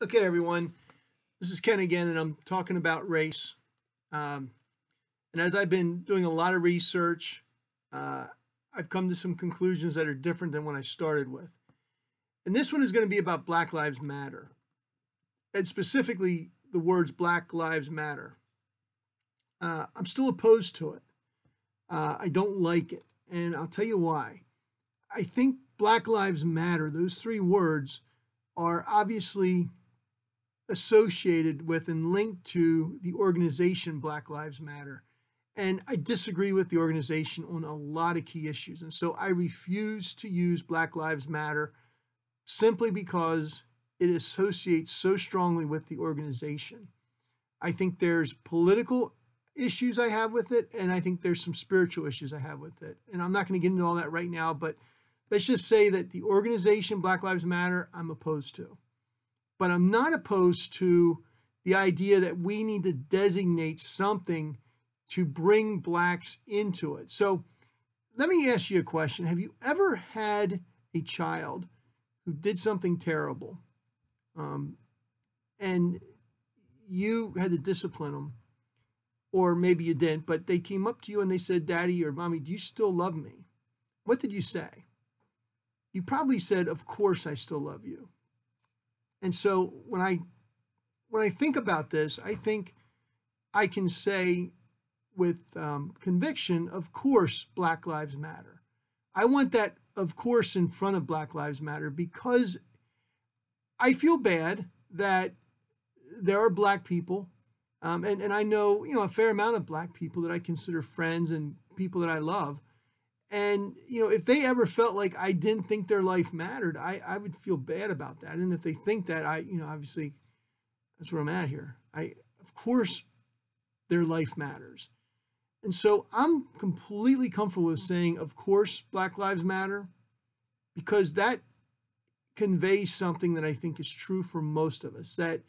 Okay, everyone, this is Ken again, and I'm talking about race. Um, and as I've been doing a lot of research, uh, I've come to some conclusions that are different than when I started with. And this one is going to be about Black Lives Matter, and specifically the words Black Lives Matter. I'm still opposed to it. I don't like it, and I'll tell you why. I think Black Lives Matter, those three words, are obviously associated with and linked to the organization Black Lives Matter. And I disagree with the organization on a lot of key issues. And so I refuse to use Black Lives Matter simply because it associates so strongly with the organization. I think there's political issues I have with it, and I think there's some spiritual issues I have with it. And I'm not going to get into all that right now, but let's just say that the organization Black Lives Matter, I'm opposed to. But I'm not opposed to the idea that we need to designate something to bring blacks into it. So let me ask you a question. Have you ever had a child who did something terrible and you had to discipline them, or maybe you didn't, but they came up to you and they said, "Daddy or Mommy, do you still love me?" What did you say? You probably said, "Of course I still love you." And so when I think about this, I think I can say with conviction, of course, Black Lives Matter. I want that, of course, in front of Black Lives Matter because I feel bad that there are black people, and I know a fair amount of black people that I consider friends and people that I love. And if they ever felt like I didn't think their life mattered, I would feel bad about that. And if they think that, obviously that's where I'm at here. Of course, their life matters. And so I'm completely comfortable with saying, of course, Black Lives Matter, because that conveys something that I think is true for most of us, that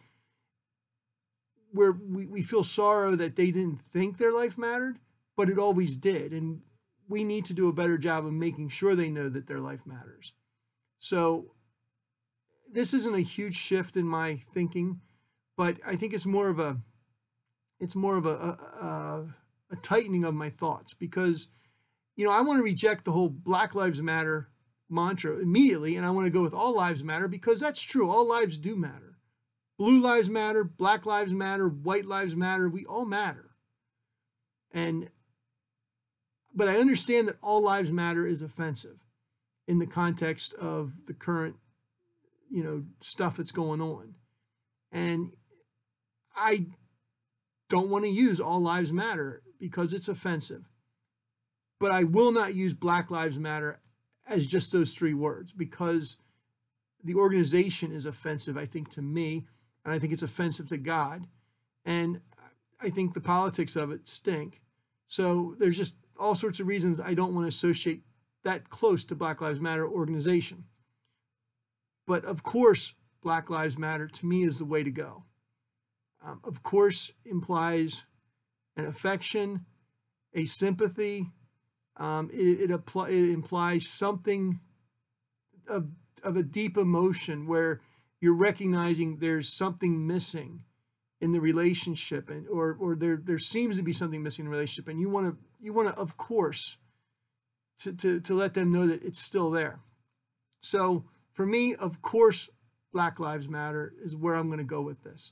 we feel sorrow that they didn't think their life mattered, but it always did. And we need to do a better job of making sure they know that their life matters. So this isn't a huge shift in my thinking, but I think it's more of a tightening of my thoughts because I want to reject the whole Black Lives Matter mantra immediately, and I want to go with all lives matter because that's true. All lives do matter. Blue lives matter, Black lives matter, white lives matter. We all matter. But I understand that all lives matter is offensive in the context of the current, stuff that's going on. And I don't want to use all lives matter because it's offensive. But I will not use Black Lives Matter as just those three words because the organization is offensive, I think, to me, and I think it's offensive to God. And I think the politics of it stink. So there's just all sorts of reasons I don't want to associate that close to Black Lives Matter organization. But of course, Black Lives Matter to me is the way to go. Of course implies an affection, a sympathy. It implies something of a deep emotion where you're recognizing there's something missing in the relationship, or there seems to be something missing in the relationship, and you want to of course to let them know that it's still there. So for me, of course, Black Lives Matter is where I'm going to go with this.